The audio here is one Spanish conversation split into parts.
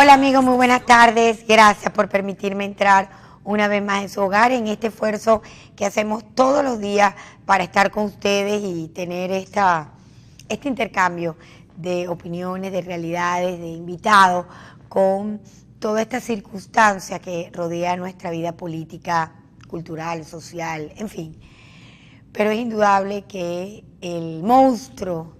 Hola amigos, muy buenas tardes. Gracias por permitirme entrar una vez más en su hogar en este esfuerzo que hacemos todos los días para estar con ustedes y tener este intercambio de opiniones, de realidades, de invitados con toda esta circunstancia que rodea nuestra vida política, cultural, social, en fin. Pero es indudable que el monstruo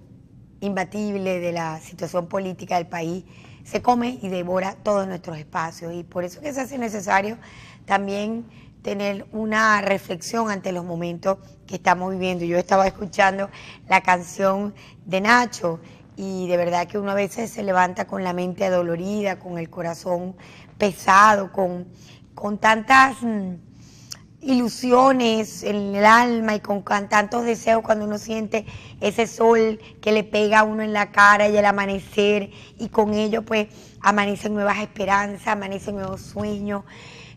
imbatible de la situación política del país se come y devora todos nuestros espacios, y por eso que se hace necesario también tener una reflexión ante los momentos que estamos viviendo. Yo estaba escuchando la canción de Nacho y de verdad que uno a veces se levanta con la mente adolorida, con el corazón pesado, con tantas ilusiones en el alma y con tantos deseos cuando uno siente ese sol que le pega a uno en la cara y el amanecer, y con ello pues amanecen nuevas esperanzas, amanecen nuevos sueños,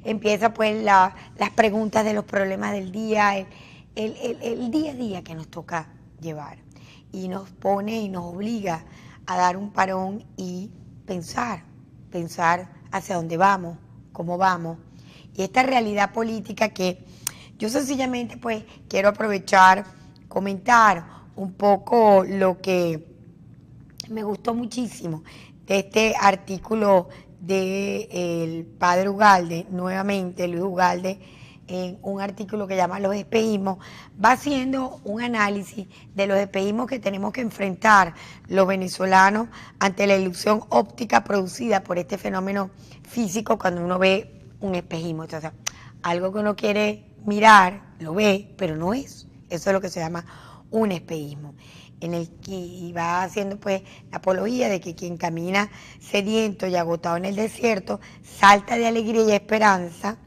empieza pues las preguntas de los problemas del día, el día a día que nos toca llevar, y nos pone y nos obliga a dar un parón y pensar hacia dónde vamos, cómo vamos. Y esta realidad política que yo sencillamente pues quiero aprovechar, comentar un poco lo que me gustó muchísimo de este artículo del padre Ugalde, nuevamente Luis Ugalde, en un artículo que llama Los espejismos, va haciendo un análisis de los espejismos que tenemos que enfrentar los venezolanos ante la ilusión óptica producida por este fenómeno físico cuando uno ve un espejismo. Entonces, algo que uno quiere mirar, lo ve, pero no es. Eso es lo que se llama un espejismo, en el que va haciendo pues la apología de que quien camina sediento y agotado en el desierto salta de alegría y esperanza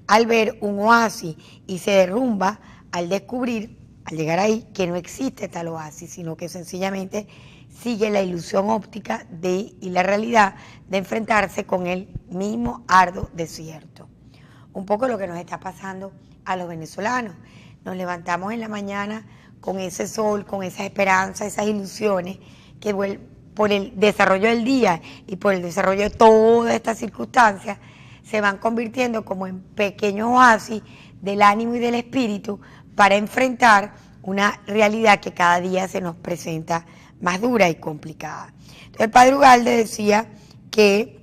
al ver un oasis y se derrumba al descubrir, al llegar ahí, que no existe tal oasis, sino que sencillamente sigue la ilusión óptica y la realidad de enfrentarse con el mismo arduo desierto. Un poco lo que nos está pasando a los venezolanos. Nos levantamos en la mañana con ese sol, con esa esperanza, esas ilusiones que por el desarrollo del día y por el desarrollo de todas estas circunstancias se van convirtiendo como en pequeños oasis del ánimo y del espíritu para enfrentar una realidad que cada día se nos presenta más dura y complicada. Entonces el padre Ugalde decía que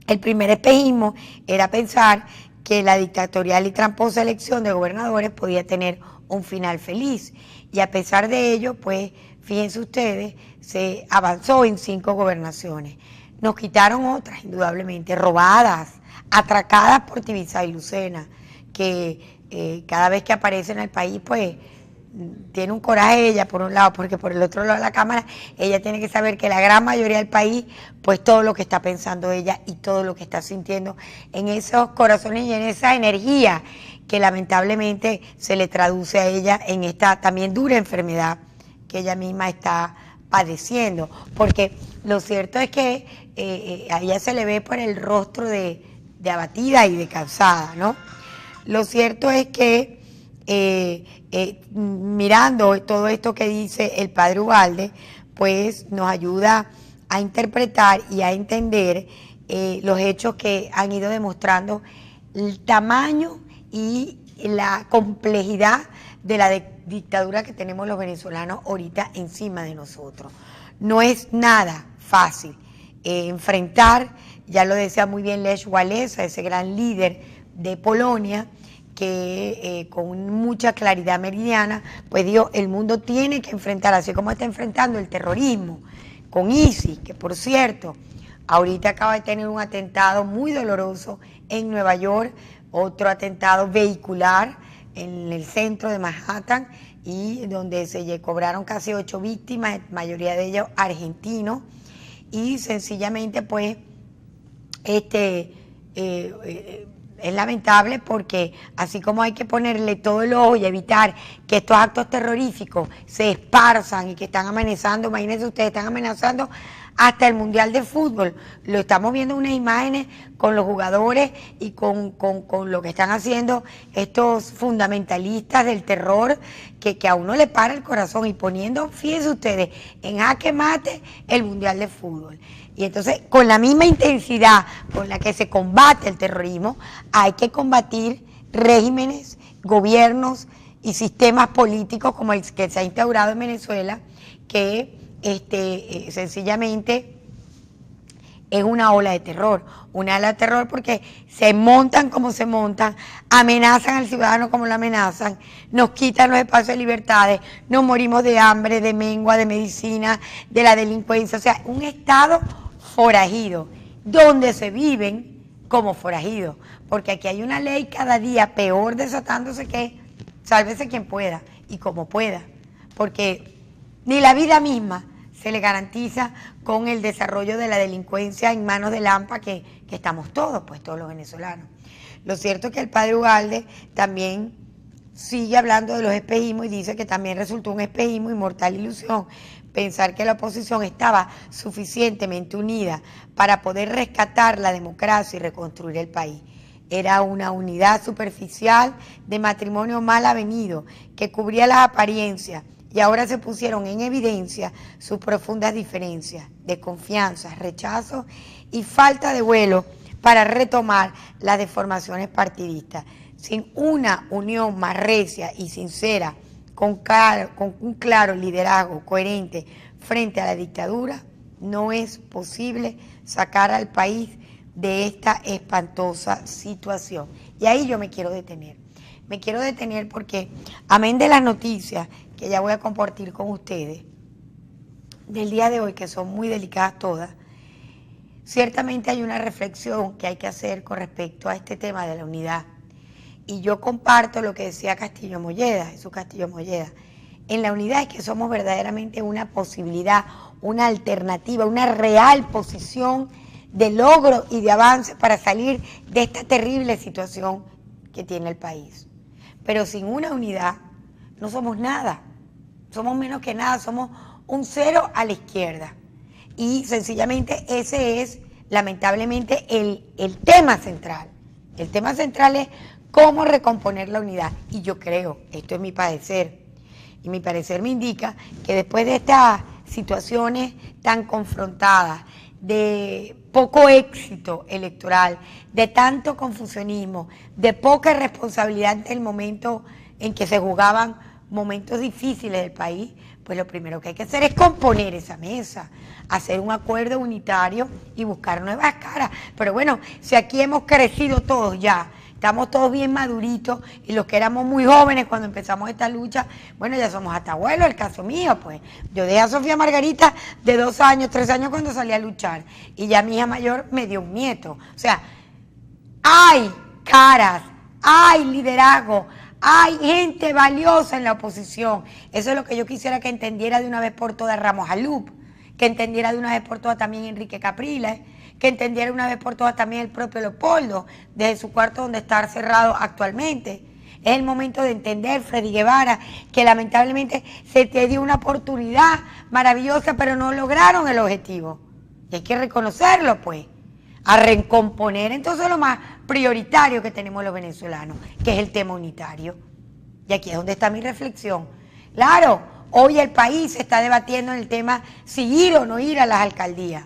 el primer espejismo era pensar que la dictatorial y tramposa elección de gobernadores podía tener un final feliz, y a pesar de ello, pues fíjense ustedes, se avanzó en 5 gobernaciones. Nos quitaron otras, indudablemente, robadas, atracadas por Tibisay y Lucena, que cada vez que aparece en el país, pues tiene un coraje ella por un lado, porque por el otro lado de la cámara ella tiene que saber que la gran mayoría del país, pues todo lo que está pensando ella y todo lo que está sintiendo en esos corazones y en esa energía que lamentablemente se le traduce a ella en esta también dura enfermedad que ella misma está padeciendo, porque lo cierto es que a ella se le ve por el rostro de abatida y de cansada, ¿no? Lo cierto es que mirando todo esto que dice el padre Ugalde, pues nos ayuda a interpretar y a entender los hechos que han ido demostrando el tamaño y la complejidad de la dictadura que tenemos los venezolanos ahorita encima de nosotros. No es nada fácil enfrentar, ya lo decía muy bien Lech Walesa, ese gran líder de Polonia, que con mucha claridad meridiana, pues dijo, el mundo tiene que enfrentar, así como está enfrentando el terrorismo con ISIS, que por cierto, ahorita acaba de tener un atentado muy doloroso en Nueva York, otro atentado vehicular en el centro de Manhattan, y donde se cobraron casi 8 víctimas, la mayoría de ellos argentinos, y sencillamente pues es lamentable, porque así como hay que ponerle todo el ojo y evitar que estos actos terroríficos se esparzan y que están amenazando, imagínense ustedes, están amenazando hasta el Mundial de Fútbol. Lo estamos viendo unas imágenes con los jugadores y con lo que están haciendo estos fundamentalistas del terror que a uno le para el corazón y poniendo, fíjense ustedes, en jaque mate el Mundial de Fútbol. Y entonces, con la misma intensidad con la que se combate el terrorismo, hay que combatir regímenes, gobiernos y sistemas políticos como el que se ha instaurado en Venezuela, que sencillamente es una ola de terror. Una ola de terror porque se montan como se montan, amenazan al ciudadano como lo amenazan, nos quitan los espacios de libertades, nos morimos de hambre, de mengua, de medicina, de la delincuencia. O sea, un estado forajido, donde se viven como forajidos. Porque aquí hay una ley cada día peor desatándose que sálvese quien pueda y como pueda. Porque ni la vida misma se le garantiza con el desarrollo de la delincuencia en manos de Lampa que estamos todos, pues todos los venezolanos. Lo cierto es que el padre Ugalde también sigue hablando de los espejismos y dice que también resultó un espejismo y mortal ilusión pensar que la oposición estaba suficientemente unida para poder rescatar la democracia y reconstruir el país. Era una unidad superficial de matrimonio mal avenido que cubría las apariencias, y ahora se pusieron en evidencia sus profundas diferencias, desconfianza, rechazo y falta de vuelo para retomar las deformaciones partidistas. Sin una unión más recia y sincera, con un claro liderazgo coherente frente a la dictadura, no es posible sacar al país de esta espantosa situación. Y ahí yo me quiero detener. Me quiero detener porque, amén de las noticias que ya voy a compartir con ustedes del día de hoy, que son muy delicadas todas, ciertamente hay una reflexión que hay que hacer con respecto a este tema de la unidad. Y yo comparto lo que decía Castillo Molleda, Jesús Castillo Molleda. En la unidad es que somos verdaderamente una posibilidad, una alternativa, una real posición de logro y de avance para salir de esta terrible situación que tiene el país. Pero sin una unidad no somos nada, somos menos que nada, somos un cero a la izquierda. Y sencillamente ese es, lamentablemente, el tema central. El tema central es cómo recomponer la unidad. Y yo creo, esto es mi parecer, y mi parecer me indica que después de estas situaciones tan confrontadas, de poco éxito electoral, de tanto confusionismo, de poca responsabilidad en el momento en que se jugaban momentos difíciles del país, pues lo primero que hay que hacer es componer esa mesa, hacer un acuerdo unitario y buscar nuevas caras. Pero bueno, si aquí hemos crecido todos ya, estamos todos bien maduritos, y los que éramos muy jóvenes cuando empezamos esta lucha, bueno, ya somos hasta abuelos, el caso mío, pues. Yo dejé a Sofía Margarita de 2 años, 3 años cuando salí a luchar, y ya mi hija mayor me dio un nieto. O sea, hay caras, hay liderazgo, hay gente valiosa en la oposición. Eso es lo que yo quisiera que entendiera de una vez por todas Ramos Alup, que entendiera de una vez por todas también Enrique Capriles, que entendiera una vez por todas también el propio Leopoldo, desde su cuarto donde está cerrado actualmente. Es el momento de entender, Freddy Guevara, que lamentablemente se te dio una oportunidad maravillosa, pero no lograron el objetivo. Y hay que reconocerlo, pues. A recomponer entonces lo más prioritario que tenemos los venezolanos, que es el tema unitario. Y aquí es donde está mi reflexión. Claro, hoy el país se está debatiendo en el tema si ir o no ir a las alcaldías,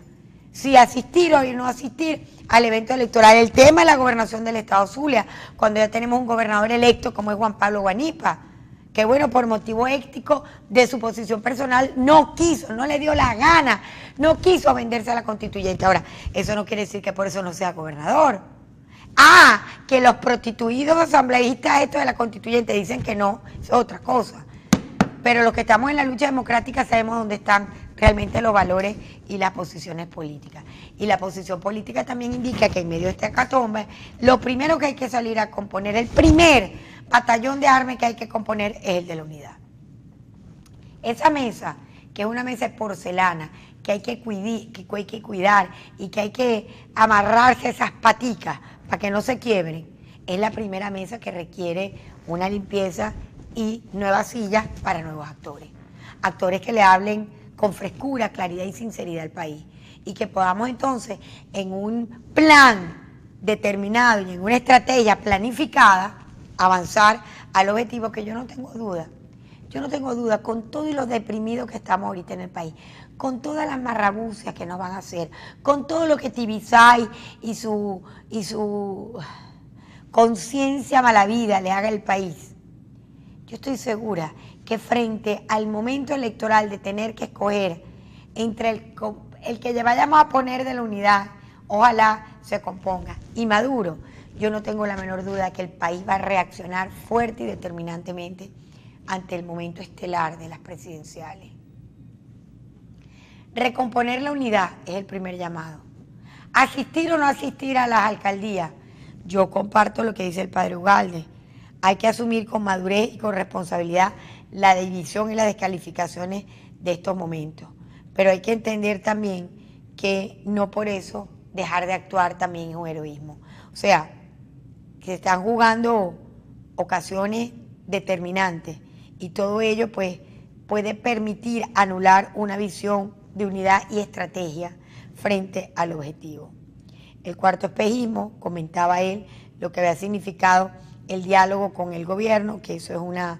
si asistir o no asistir al evento electoral. El tema es la gobernación del estado Zulia, cuando ya tenemos un gobernador electo como es Juan Pablo Guanipa, que bueno, por motivo ético de su posición personal, no quiso, no le dio la gana, no quiso venderse a la constituyente. Ahora, eso no quiere decir que por eso no sea gobernador. Ah, que los prostituidos asambleístas estos de la constituyente dicen que no, es otra cosa. Pero los que estamos en la lucha democrática sabemos dónde están realmente los valores y las posiciones políticas. Y la posición política también indica que en medio de esta hecatombe, lo primero que hay que salir a componer, el primer batallón de armas que hay que componer es el de la unidad. Esa mesa, que es una mesa de porcelana, que hay que cuidar y que hay que amarrarse esas paticas para que no se quiebren, es la primera mesa que requiere una limpieza y nuevas sillas para nuevos actores. Actores que le hablen con frescura, claridad y sinceridad al país. y que podamos entonces en un plan determinado y en una estrategia planificada avanzar al objetivo que yo no tengo duda, con todos los deprimidos que estamos ahorita en el país, con todas las marrabucias que nos van a hacer, con todo lo que Tibisay y su conciencia mala vida le haga al país. Yo estoy segura que frente al momento electoral de tener que escoger entre el que vayamos a poner de la unidad, ojalá se componga, y Maduro, yo no tengo la menor duda que el país va a reaccionar fuerte y determinantemente ante el momento estelar de las presidenciales. Recomponer la unidad es el primer llamado. Asistir o no asistir a las alcaldías, yo comparto lo que dice el padre Ugalde. Hay que asumir con madurez y con responsabilidad la división y las descalificaciones de estos momentos. Pero hay que entender también que no por eso dejar de actuar también es un heroísmo. O sea, que se están jugando ocasiones determinantes y todo ello pues puede permitir anular una visión de unidad y estrategia frente al objetivo. El cuarto espejismo, comentaba él, lo que había significado el diálogo con el gobierno, que eso es una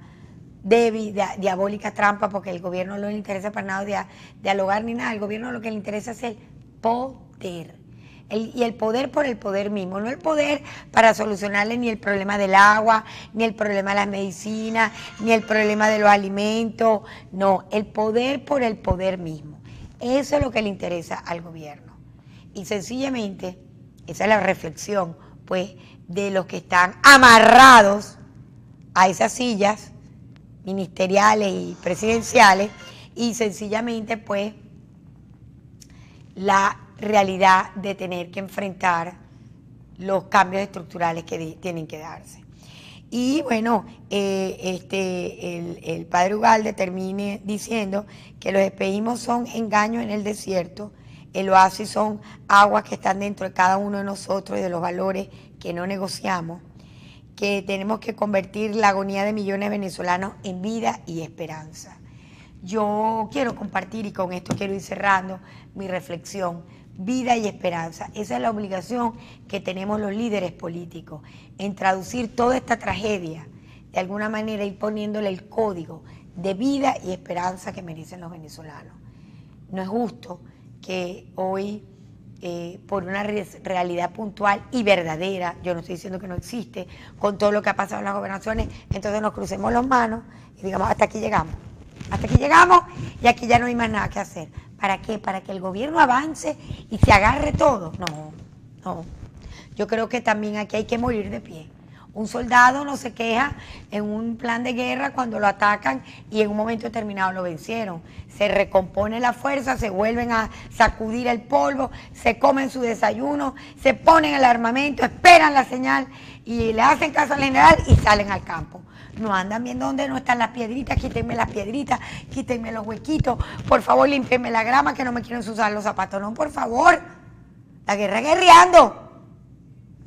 diabólica trampa, porque el gobierno no le interesa para nada dialogar ni nada. El gobierno lo que le interesa es el poder. Y el poder por el poder mismo, no el poder para solucionarle ni el problema del agua, ni el problema de las medicinas, ni el problema de los alimentos, no, el poder por el poder mismo. Eso es lo que le interesa al gobierno. Y sencillamente, esa es la reflexión, pues, de los que están amarrados a esas sillas ministeriales y presidenciales, y sencillamente, pues, la realidad de tener que enfrentar los cambios estructurales que tienen que darse. Y bueno, el padre Ugalde termine diciendo que los espejismos son engaños en el desierto, el oasis son aguas que están dentro de cada uno de nosotros y de los valores que no negociamos, que tenemos que convertir la agonía de millones de venezolanos en vida y esperanza. Yo quiero compartir, y con esto quiero ir cerrando mi reflexión, vida y esperanza. Esa es la obligación que tenemos los líderes políticos, en traducir toda esta tragedia, de alguna manera ir poniéndole el código de vida y esperanza que merecen los venezolanos. No es justo que hoy, por una realidad puntual y verdadera, yo no estoy diciendo que no existe, con todo lo que ha pasado en las gobernaciones, entonces nos crucemos las manos y digamos, hasta aquí llegamos. Hasta aquí llegamos y aquí ya no hay más nada que hacer. ¿Para qué? ¿Para que el gobierno avance y se agarre todo? No, no. Yo creo que también aquí hay que morir de pie. Un soldado no se queja en un plan de guerra cuando lo atacan y en un momento determinado lo vencieron. Se recompone la fuerza, se vuelven a sacudir el polvo, se comen su desayuno, se ponen el armamento, esperan la señal y le hacen caso al general y salen al campo. No andan viendo dónde no están las piedritas, quítenme las piedritas, quítenme los huequitos, por favor límpienme la grama que no me quieren usar los zapatos. No, por favor, la guerra guerreando.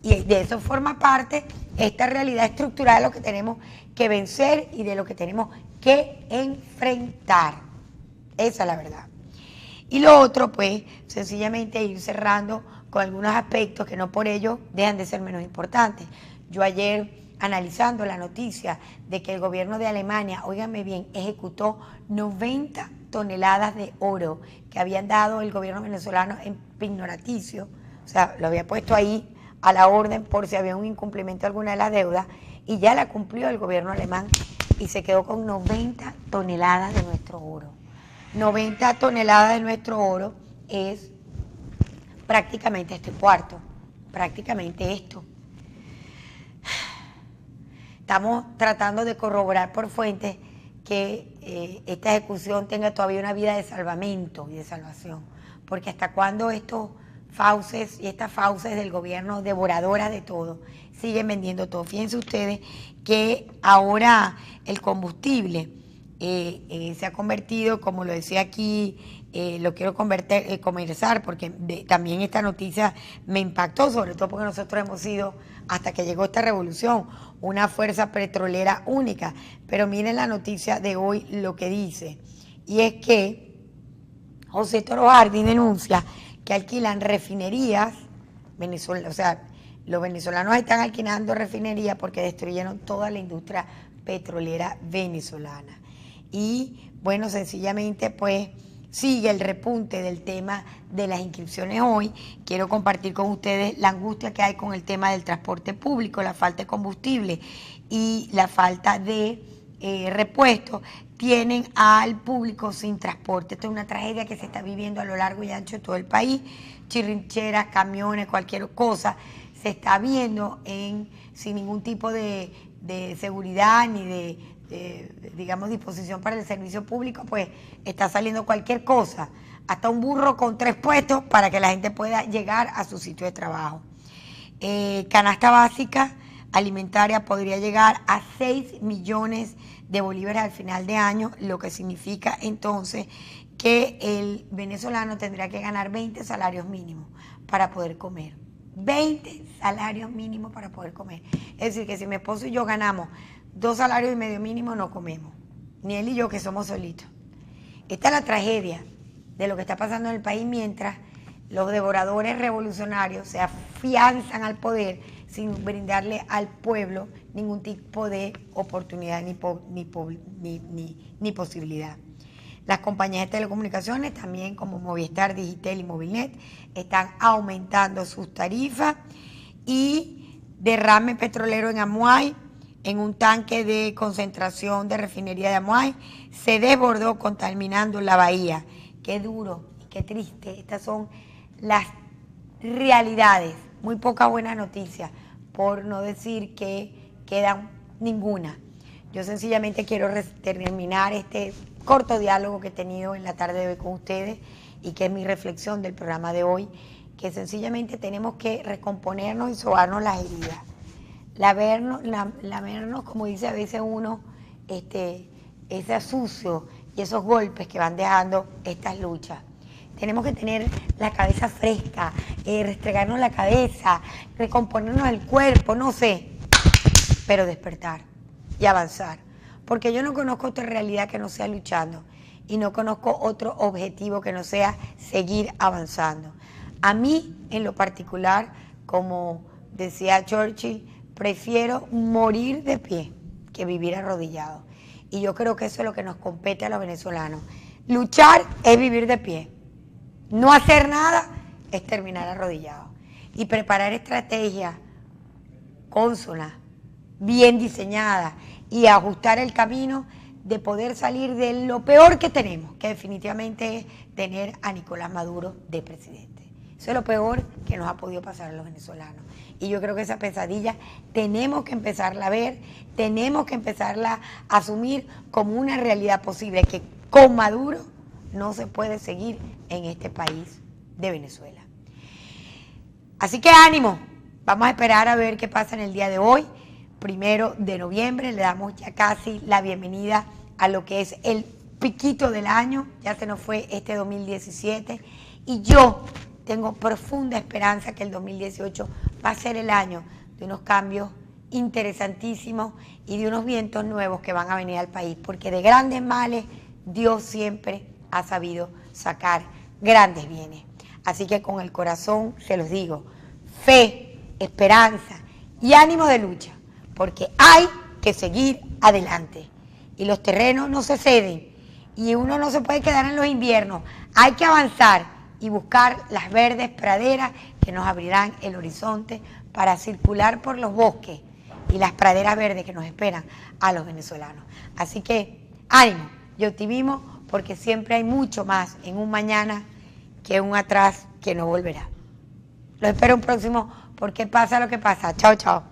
Y de eso forma parte esta realidad estructural de lo que tenemos que vencer y de lo que tenemos que enfrentar. Esa es la verdad. Y lo otro, pues, sencillamente ir cerrando con algunos aspectos que no por ello dejan de ser menos importantes. Yo ayer, analizando la noticia de que el gobierno de Alemania, óiganme bien, ejecutó 90 toneladas de oro que habían dado el gobierno venezolano en pignoraticio, o sea, lo había puesto ahí a la orden por si había un incumplimiento de alguna de las deudas, y ya la cumplió el gobierno alemán y se quedó con 90 toneladas de nuestro oro. 90 toneladas de nuestro oro es prácticamente este cuarto, prácticamente esto. Estamos tratando de corroborar por fuentes que esta ejecución tenga todavía una vida de salvamento y de salvación, porque hasta cuándo estos fauces y estas fauces del gobierno devoradoras de todo siguen vendiendo todo. Fíjense ustedes que ahora el combustible se ha convertido, como lo decía aquí, lo quiero conversar porque también esta noticia me impactó, sobre todo porque nosotros hemos sido, hasta que llegó esta revolución, una fuerza petrolera única. Pero miren la noticia de hoy, lo que dice, y es que José Toro Hardy denuncia que que alquilan refinerías, o sea, los venezolanos están alquilando refinerías porque destruyeron toda la industria petrolera venezolana. Y bueno, sencillamente pues sigue el repunte del tema de las inscripciones hoy. Quiero compartir con ustedes la angustia que hay con el tema del transporte público, la falta de combustible y la falta de repuestos. Tienen al público sin transporte. Esto es una tragedia que se está viviendo a lo largo y ancho de todo el país. Chirrincheras, camiones, cualquier cosa se está viendo sin ningún tipo de seguridad ni digamos, disposición para el servicio público, pues está saliendo cualquier cosa, hasta un burro con 3 puestos para que la gente pueda llegar a su sitio de trabajo. Canasta básica alimentaria podría llegar a 6 millones de bolívares al final de año, lo que significa entonces que el venezolano tendrá que ganar 20 salarios mínimos para poder comer. 20 salarios mínimos para poder comer. Es decir, que si mi esposo y yo ganamos 2 salarios y medio mínimo, no comemos. Ni él y yo, que somos solitos. Esta es la tragedia de lo que está pasando en el país mientras los devoradores revolucionarios se afianzan al poder sin brindarle al pueblo ningún tipo de oportunidad ni posibilidad. Las compañías de telecomunicaciones, también como Movistar, Digitel y Movilnet, están aumentando sus tarifas, y derrame petrolero en Amuay, en un tanque de concentración de refinería de Amuay, se desbordó contaminando la bahía. Qué duro y qué triste. Estas son las realidades. Muy pocas buenas noticias, por no decir que quedan ninguna. Yo sencillamente quiero terminar este corto diálogo que he tenido en la tarde de hoy con ustedes, y que es mi reflexión del programa de hoy, que sencillamente tenemos que recomponernos y sobarnos las heridas. Lamernos, como dice a veces uno, ese sucio y esos golpes que van dejando estas luchas. Tenemos que tener la cabeza fresca, restregarnos la cabeza, recomponernos el cuerpo, no sé, pero despertar y avanzar. Porque yo no conozco otra realidad que no sea luchando, y no conozco otro objetivo que no sea seguir avanzando. A mí, en lo particular, como decía Churchill, prefiero morir de pie que vivir arrodillado. Y yo creo que eso es lo que nos compete a los venezolanos. Luchar es vivir de pie. No hacer nada es terminar arrodillado. Y preparar estrategias cónsonas, bien diseñadas, y ajustar el camino de poder salir de lo peor que tenemos, que definitivamente es tener a Nicolás Maduro de presidente. Eso es lo peor que nos ha podido pasar a los venezolanos. Y yo creo que esa pesadilla tenemos que empezarla a ver, tenemos que empezarla a asumir como una realidad posible, que con Maduro no se puede seguir en este país de Venezuela. Así que ánimo, vamos a esperar a ver qué pasa en el día de hoy. 1 de noviembre, le damos ya casi la bienvenida a lo que es el piquito del año. Ya se nos fue este 2017, y yo tengo profunda esperanza que el 2018 va a ser el año de unos cambios interesantísimos y de unos vientos nuevos que van a venir al país, porque de grandes males Dios siempre ha sabido sacar grandes bienes. Así que con el corazón se los digo, fe, esperanza y ánimo de lucha, porque hay que seguir adelante, y los terrenos no se ceden, y uno no se puede quedar en los inviernos. Hay que avanzar y buscar las verdes praderas que nos abrirán el horizonte para circular por los bosques y las praderas verdes que nos esperan a los venezolanos. Así que ánimo y optimismo, porque siempre hay mucho más en un mañana que un atrás que no volverá. Los espero un próximo, porque pasa lo que pasa. Chao, chao.